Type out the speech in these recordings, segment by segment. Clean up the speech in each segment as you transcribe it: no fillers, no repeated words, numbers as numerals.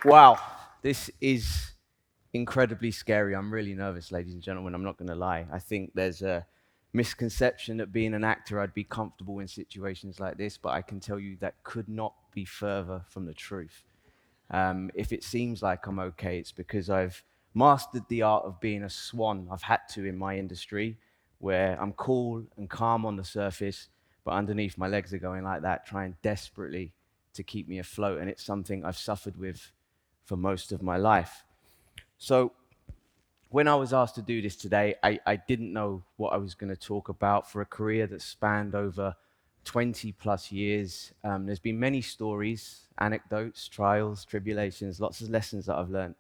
Wow, this is incredibly scary. I'm really nervous, ladies and gentlemen. I'm not going to lie. I think there's a misconception that being an actor, I'd be comfortable in situations like this, but I can tell you that could not be further from the truth. If it seems like I'm okay, it's because I've mastered the art of being a swan. I've had to in my industry, where I'm cool and calm on the surface, but underneath my legs are going like that, trying desperately to keep me afloat, and it's something I've suffered with for most of my life. So when I was asked to do this today, I didn't know what I was going to talk about. For a career that spanned over 20 plus years, there's been many stories, anecdotes, trials, tribulations, lots of lessons that I've learned.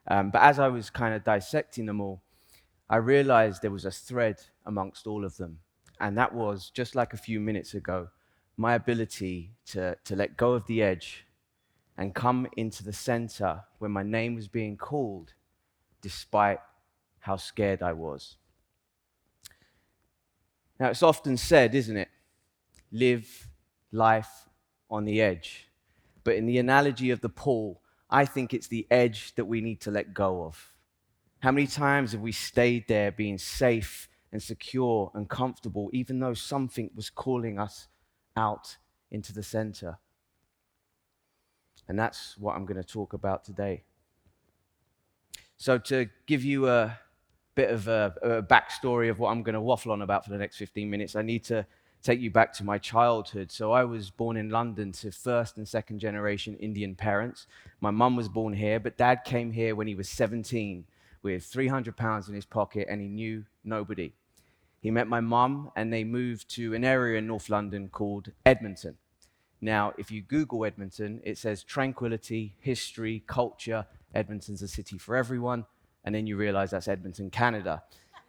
But as I was kind of dissecting them all, I realized there was a thread amongst all of them. And that was, just like a few minutes ago, my ability to let go of the edge and come into the center when my name was being called, despite how scared I was. Now, it's often said, isn't it? Live life on the edge. But in the analogy of the pool, I think it's the edge that we need to let go of. How many times have we stayed there being safe and secure and comfortable, even though something was calling us out into the center? And that's what I'm going to talk about today. So to give you a bit of a backstory of what I'm going to waffle on about for the next 15 minutes, I need to take you back to my childhood. So I was born in London to first and second generation Indian parents. My mum was born here, but dad came here when he was 17 with £300 in his pocket, and he knew nobody. He met my mum and they moved to an area in North London called Edmonton. Now, if you Google Edmonton, it says tranquility, history, culture. Edmonton's a city for everyone. And then you realize that's Edmonton, Canada.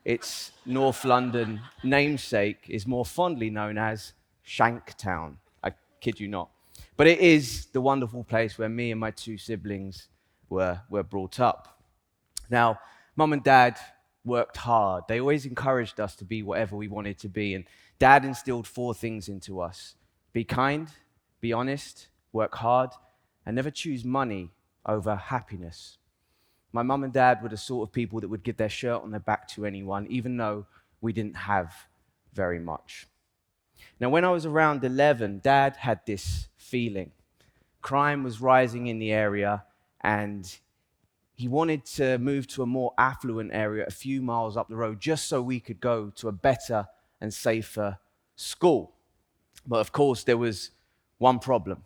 Its North London namesake is more fondly known as Shanktown. I kid you not. But it is the wonderful place where me and my two siblings were brought up. Now, mum and dad worked hard. They always encouraged us to be whatever we wanted to be. And dad instilled 4 things into us: be kind, be honest, work hard, and never choose money over happiness. My mum and dad were the sort of people that would give their shirt on their back to anyone, even though we didn't have very much. Now, when I was around 11, dad had this feeling. Crime was rising in the area, and he wanted to move to a more affluent area a few miles up the road just so we could go to a better and safer school. But of course, there was one problem.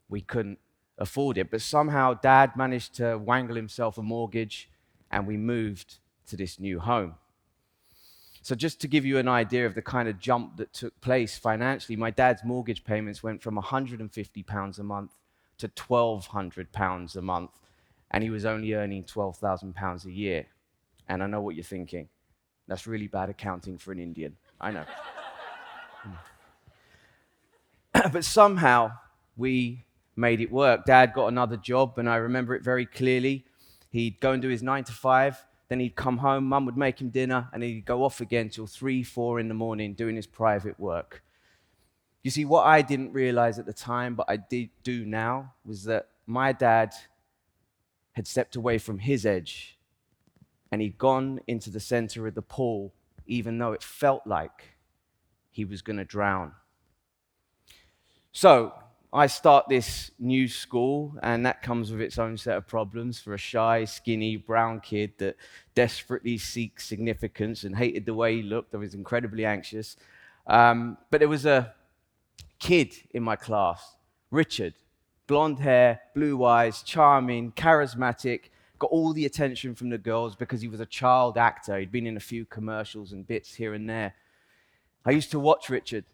We couldn't afford it. But somehow dad managed to wangle himself a mortgage and we moved to this new home. So just to give you an idea of the kind of jump that took place financially, my dad's mortgage payments went from £150 a month to £1,200 a month. And he was only earning £12,000 a year. And I know what you're thinking. That's really bad accounting for an Indian. I know. But somehow we made it work. Dad got another job, and I remember it very clearly. He'd go and do his 9 to 5, then he'd come home, mum would make him dinner, and he'd go off again till 3, 4 in the morning doing his private work. You see, what I didn't realize at the time, but I did do now, was that my dad had stepped away from his edge, and he'd gone into the center of the pool, even though it felt like he was going to drown. So I start this new school, and that comes with its own set of problems for a shy, skinny, brown kid that desperately seeks significance and hated the way he looked. I was incredibly anxious. But there was a kid in my class, Richard, blonde hair, blue eyes, charming, charismatic, got all the attention from the girls because he was a child actor. He'd been in a few commercials and bits here and there. I used to watch Richard.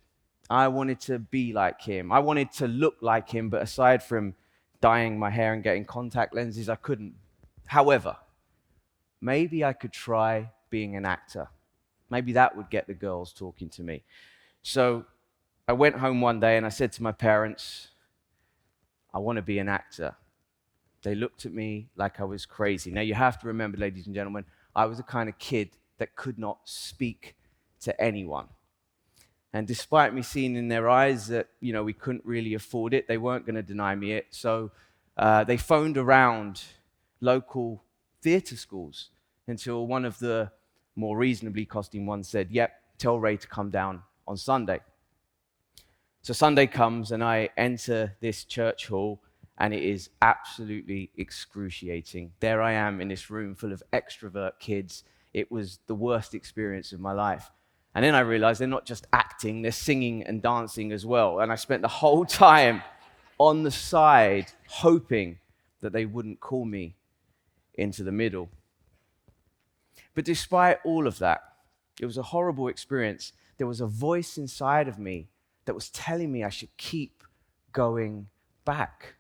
I wanted to be like him. I wanted to look like him, but aside from dyeing my hair and getting contact lenses, I couldn't. However, maybe I could try being an actor. Maybe that would get the girls talking to me. So I went home one day and I said to my parents, I want to be an actor. They looked at me like I was crazy. Now, you have to remember, ladies and gentlemen, I was the kind of kid that could not speak to anyone. And despite me seeing in their eyes that, we couldn't really afford it, they weren't going to deny me it. So they phoned around local theatre schools until one of the more reasonably costing ones said, yep, tell Ray to come down on Sunday. So Sunday comes and I enter this church hall and it is absolutely excruciating. There I am in this room full of extrovert kids. It was the worst experience of my life. And then I realized they're not just acting, they're singing and dancing as well. And I spent the whole time on the side hoping that they wouldn't call me into the middle. But despite all of that, it was a horrible experience. There was a voice inside of me that was telling me I should keep going back.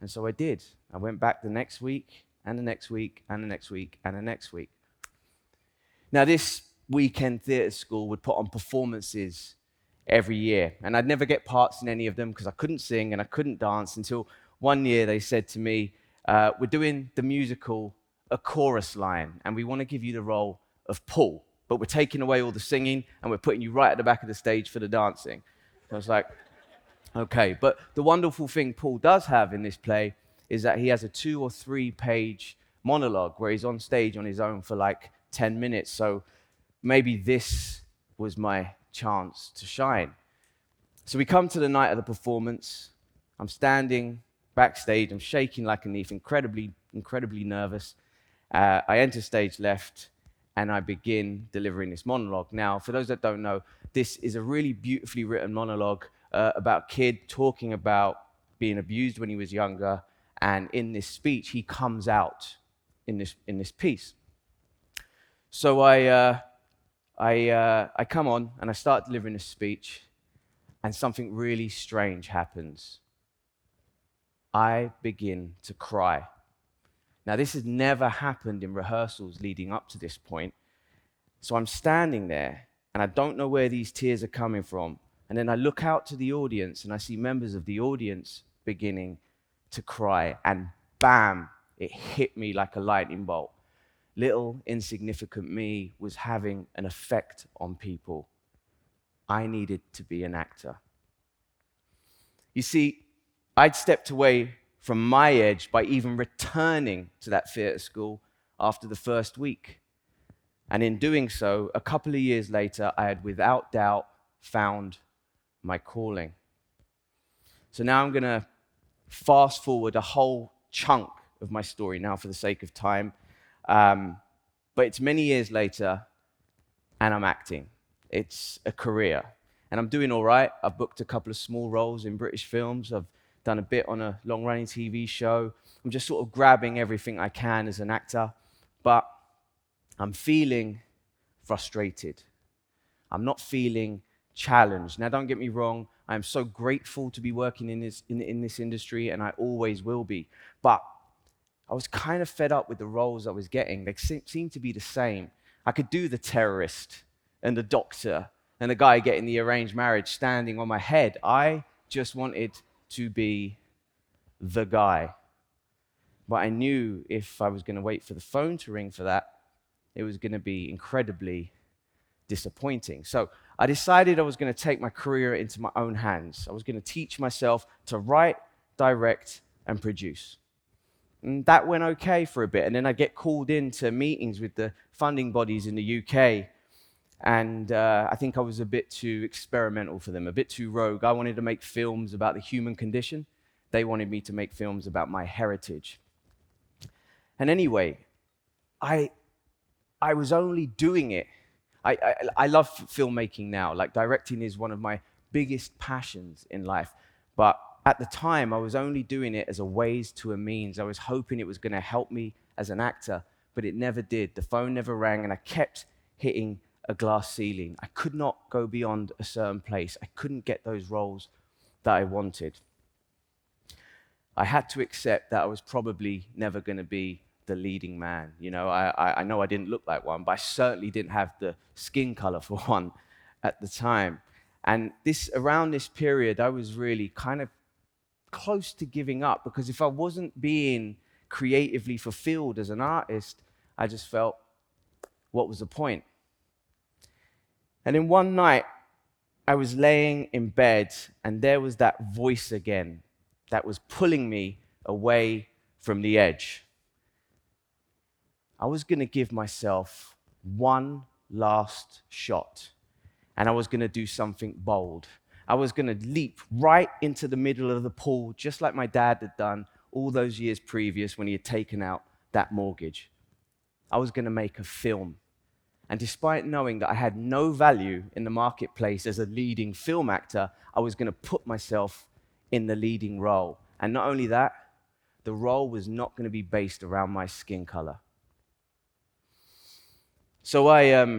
And so I did. I went back the next week, and the next week, and the next week, and the next week. Now, this weekend theatre school would put on performances every year, and I'd never get parts in any of them because I couldn't sing and I couldn't dance until one year they said to me, we're doing the musical A Chorus Line, and we want to give you the role of Paul, but we're taking away all the singing and we're putting you right at the back of the stage for the dancing. So I was like, okay. But the wonderful thing Paul does have in this play is that he has a 2 or 3 page monologue where he's on stage on his own for like 10 minutes. So maybe this was my chance to shine. So we come to the night of the performance. I'm standing backstage. I'm shaking like a leaf, incredibly nervous. I enter stage left and I begin delivering this monologue. Now, for those that don't know, this is a really beautifully written monologue about a kid talking about being abused when he was younger. And in this speech, he comes out in this piece. So I come on and I start delivering this speech, and something really strange happens. I begin to cry. Now, this has never happened in rehearsals leading up to this point. So I'm standing there, and I don't know where these tears are coming from. And then I look out to the audience, and I see members of the audience beginning to cry. And bam, it hit me like a lightning bolt. Little, insignificant me was having an effect on people. I needed to be an actor. You see, I'd stepped away from my edge by even returning to that theatre school after the first week. And in doing so, a couple of years later, I had without doubt found my calling. So now I'm going to fast forward a whole chunk of my story now for the sake of time. But it's many years later, and I'm acting. It's a career. And I'm doing all right. I've booked a couple of small roles in British films. I've done a bit on a long-running TV show. I'm just sort of grabbing everything I can as an actor. But I'm feeling frustrated. I'm not feeling challenged. Now, don't get me wrong. I am so grateful to be working in this industry, and I always will be. But I was kind of fed up with the roles I was getting. They seemed to be the same. I could do the terrorist and the doctor and the guy getting the arranged marriage standing on my head. I just wanted to be the guy. But I knew if I was going to wait for the phone to ring for that, it was going to be incredibly disappointing. So I decided I was going to take my career into my own hands. I was going to teach myself to write, direct, and produce. And that went okay for a bit. And then I get called into meetings with the funding bodies in the UK. And I think I was a bit too experimental for them, a bit too rogue. I wanted to make films about the human condition. They wanted me to make films about my heritage. And anyway, I was only doing it. I love filmmaking now. Like, directing is one of my biggest passions in life. But at the time, I was only doing it as a ways to a means. I was hoping it was going to help me as an actor, but it never did. The phone never rang, and I kept hitting a glass ceiling. I could not go beyond a certain place. I couldn't get those roles that I wanted. I had to accept that I was probably never going to be the leading man. You know, I know I didn't look like one, but I certainly didn't have the skin color for one at the time. And around this period, I was really kind of close to giving up, because if I wasn't being creatively fulfilled as an artist, I just felt, what was the point? And then one night, I was laying in bed, and there was that voice again that was pulling me away from the edge. I was going to give myself one last shot, and I was going to do something bold. I was going to leap right into the middle of the pool, just like my dad had done all those years previous when he had taken out that mortgage. I was going to make a film. And despite knowing that I had no value in the marketplace as a leading film actor, I was going to put myself in the leading role. And not only that, the role was not going to be based around my skin color. So I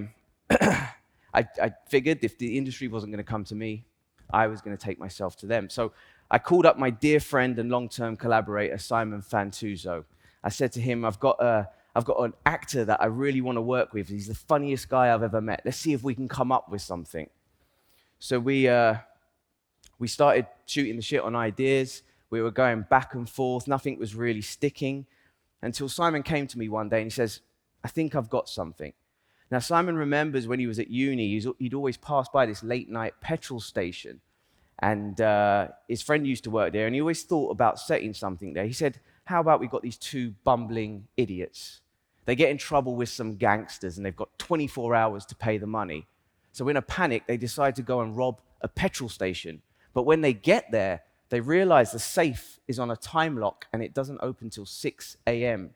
figured if the industry wasn't going to come to me, I was going to take myself to them. So I called up my dear friend and long-term collaborator, Simon Fantuzo. I said to him, I've got an actor that I really want to work with. He's the funniest guy I've ever met. Let's see if we can come up with something. So we started shooting the shit on ideas. We were going back and forth. Nothing was really sticking until Simon came to me one day and he says, I think I've got something. Now, Simon remembers when he was at uni, he'd always pass by this late-night petrol station. And his friend used to work there, and he always thought about setting something there. He said, how about we got these two bumbling idiots? They get in trouble with some gangsters, and they've got 24 hours to pay the money. So in a panic, they decide to go and rob a petrol station. But when they get there, they realize the safe is on a time lock, and it doesn't open till 6 a.m.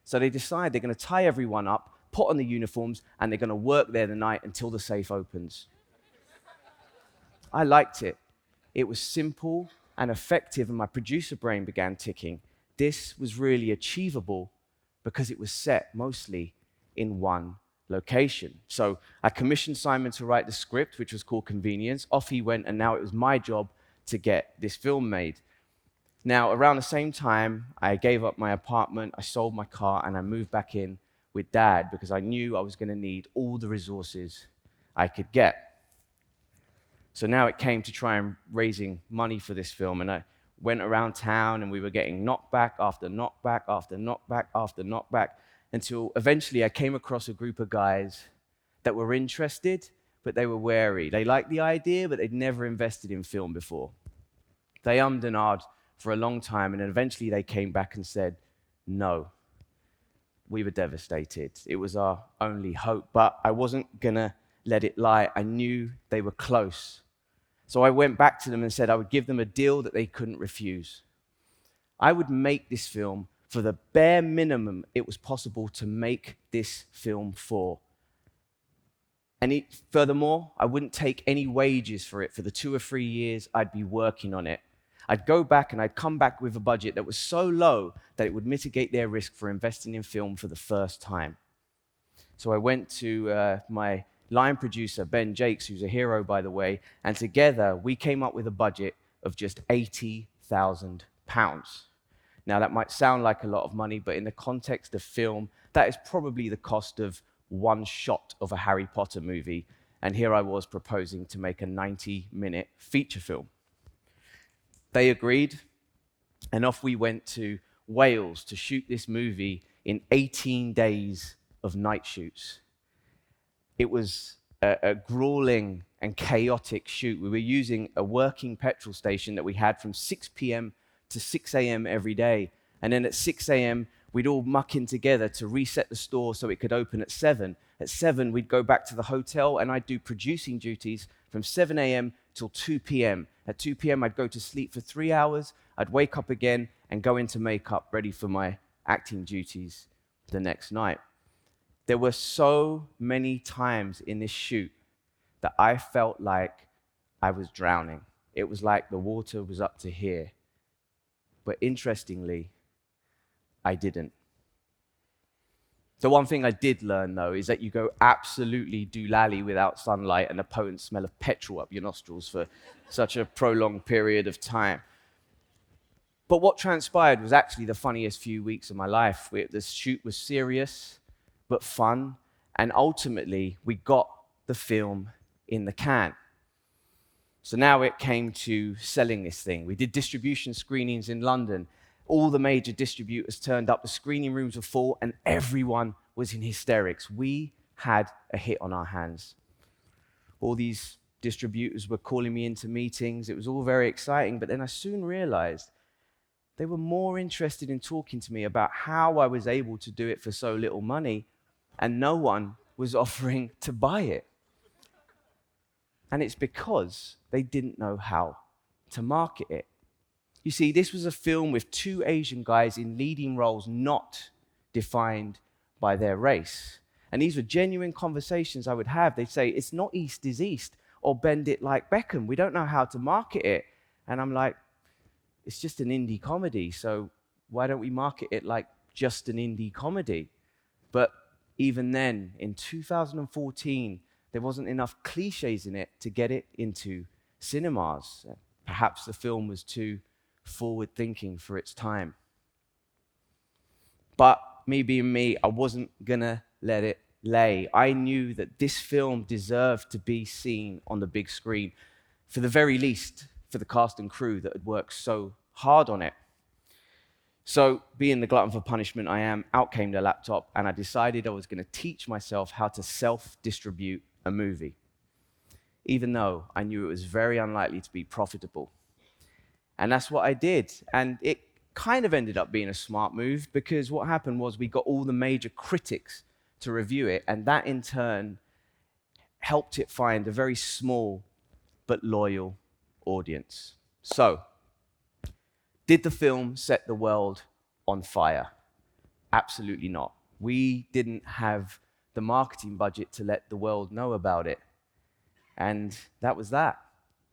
So they decide they're going to tie everyone up, put on the uniforms, and they're going to work there the night until the safe opens. I liked it. It was simple and effective, and my producer brain began ticking. This was really achievable because it was set mostly in one location. So I commissioned Simon to write the script, which was called Convenience. Off he went, and now it was my job to get this film made. Now, around the same time, I gave up my apartment, I sold my car, and I moved back in with Dad because I knew I was going to need all the resources I could get. So now it came to try and raising money for this film, and I went around town and we were getting knockback after knockback after knockback after knockback until eventually I came across a group of guys that were interested, but they were wary. They liked the idea, but they'd never invested in film before. They ummed and ahed for a long time, and then eventually they came back and said, no. We were devastated. It was our only hope, but I wasn't going to let it lie. I knew they were close. So I went back to them and said I would give them a deal that they couldn't refuse. I would make this film for the bare minimum it was possible to make this film for. And furthermore, I wouldn't take any wages for it for the 2 or 3 years I'd be working on it. I'd go back and I'd come back with a budget that was so low that it would mitigate their risk for investing in film for the first time. So I went to my line producer, Ben Jakes, who's a hero, by the way, and together we came up with a budget of just £80,000. Now, that might sound like a lot of money, but in the context of film, that is probably the cost of one shot of a Harry Potter movie. And here I was proposing to make a 90-minute feature film. They agreed, and off we went to Wales to shoot this movie in 18 days of night shoots. It was a grueling and chaotic shoot. We were using a working petrol station that we had from 6 p.m. to 6 a.m. every day. And then at 6 a.m., we'd all muck in together to reset the store so it could open at 7. At 7, we'd go back to the hotel, and I'd do producing duties from 7 a.m. till 2 p.m. At 2 p.m., I'd go to sleep for 3 hours. I'd wake up again and go into makeup, ready for my acting duties the next night. There were so many times in this shoot that I felt like I was drowning. It was like the water was up to here. But interestingly, I didn't. The one thing I did learn, though, is that you go absolutely doolally without sunlight and a potent smell of petrol up your nostrils for such a prolonged period of time. But what transpired was actually the funniest few weeks of my life. The shoot was serious, but fun, and ultimately, we got the film in the can. So now it came to selling this thing. We did distribution screenings in London. All the major distributors turned up, the screening rooms were full, and everyone was in hysterics. We had a hit on our hands. All these distributors were calling me into meetings. It was all very exciting, but then I soon realized they were more interested in talking to me about how I was able to do it for so little money, and no one was offering to buy it. And it's because they didn't know how to market it. You see, this was a film with two Asian guys in leading roles not defined by their race. And these were genuine conversations I would have. They'd say, it's not East is East or Bend It Like Beckham. We don't know how to market it. And I'm like, it's just an indie comedy, so why don't we market it like just an indie comedy? But even then, in 2014, there wasn't enough cliches in it to get it into cinemas. Perhaps the film was too forward-thinking for its time. But me being me, I wasn't gonna let it lay. I knew that this film deserved to be seen on the big screen, for the very least, for the cast and crew that had worked so hard on it. So, being the glutton for punishment I am, out came the laptop, and I decided I was going to teach myself how to self-distribute a movie, even though I knew it was very unlikely to be profitable. And that's what I did. And it kind of ended up being a smart move, because what happened was we got all the major critics to review it, and that in turn helped it find a very small but loyal audience. So, did the film set the world on fire? Absolutely not. We didn't have the marketing budget to let the world know about it. And that was that.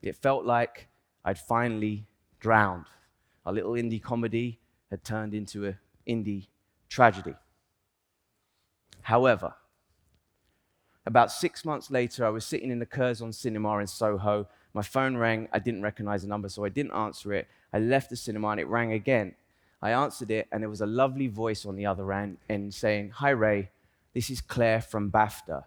It felt like I'd finally drowned. A little indie comedy had turned into an indie tragedy. However, about 6 months later, I was sitting in the Curzon Cinema in Soho. My phone rang. I didn't recognize the number, so I didn't answer it. I left the cinema, and it rang again. I answered it, and there was a lovely voice on the other end saying, "Hi, Ray. This is Claire from BAFTA.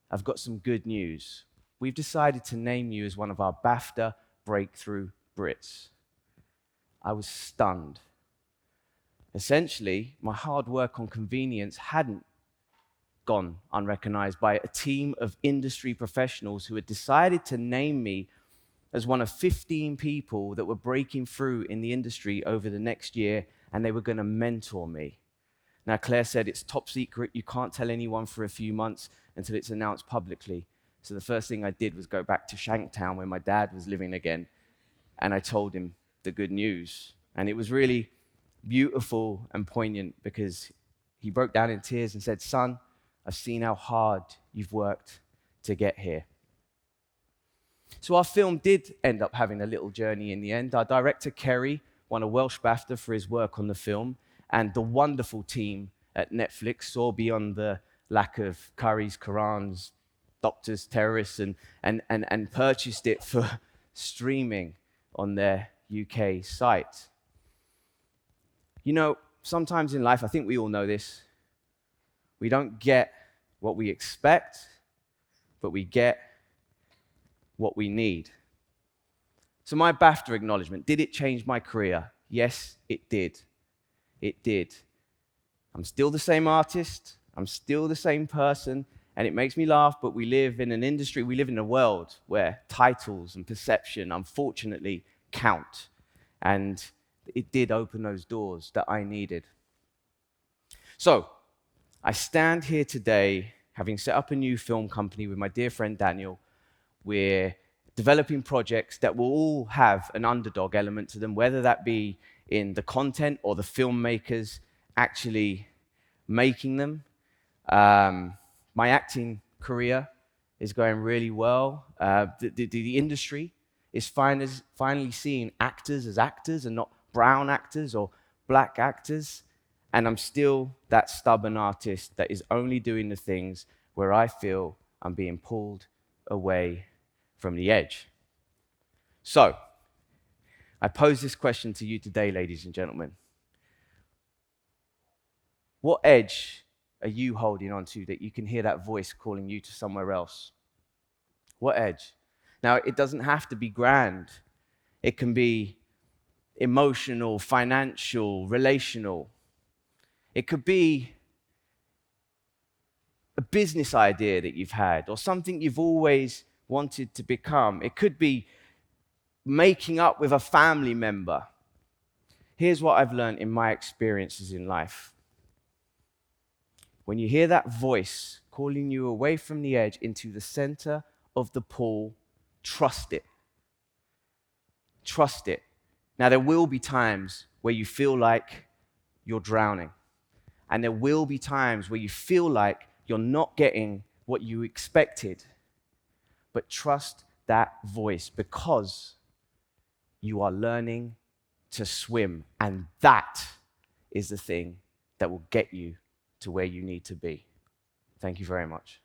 I've got some good news. We've decided to name you as one of our BAFTA Breakthrough Brits." I was stunned. Essentially, my hard work on convenience hadn't gone unrecognized by a team of industry professionals who had decided to name me as one of 15 people that were breaking through in the industry over the next year, and they were going to mentor me. Now, Claire said, it's top secret. You can't tell anyone for a few months until it's announced publicly. So the first thing I did was go back to Shanktown, where my dad was living again, and I told him the good news. And it was really beautiful and poignant, because he broke down in tears and said, "Son, I've seen how hard you've worked to get here." So our film did end up having a little journey in the end. Our director, Kerry, won a Welsh BAFTA for his work on the film, and the wonderful team at Netflix saw beyond the lack of curries, Qurans, doctors, terrorists, and purchased it for streaming on their UK site. You know, sometimes in life, I think we all know this, we don't get what we expect, but we get what we need. So my BAFTA acknowledgement, did it change my career? Yes, it did. It did. I'm still the same artist, I'm still the same person, and it makes me laugh, but we live in an industry, we live in a world where titles and perception, unfortunately, count. And it did open those doors that I needed. So, I stand here today, having set up a new film company with my dear friend Daniel. We're developing projects that will all have an underdog element to them, whether that be in the content or the filmmakers actually making them. My acting career is going really well. The industry is finally seeing actors as actors and not brown actors or black actors. And I'm still that stubborn artist that is only doing the things where I feel I'm being pulled away from the edge. So, I pose this question to you today, ladies and gentlemen. What edge are you holding on to that you can hear that voice calling you to somewhere else? What edge? Now, it doesn't have to be grand. It can be emotional, financial, relational. It could be a business idea that you've had or something you've always wanted to become. It could be making up with a family member. Here's what I've learned in my experiences in life. When you hear that voice calling you away from the edge into the center of the pool, trust it. Trust it. Now, there will be times where you feel like you're drowning. And there will be times where you feel like you're not getting what you expected. But trust that voice because you are learning to swim. And that is the thing that will get you to where you need to be. Thank you very much.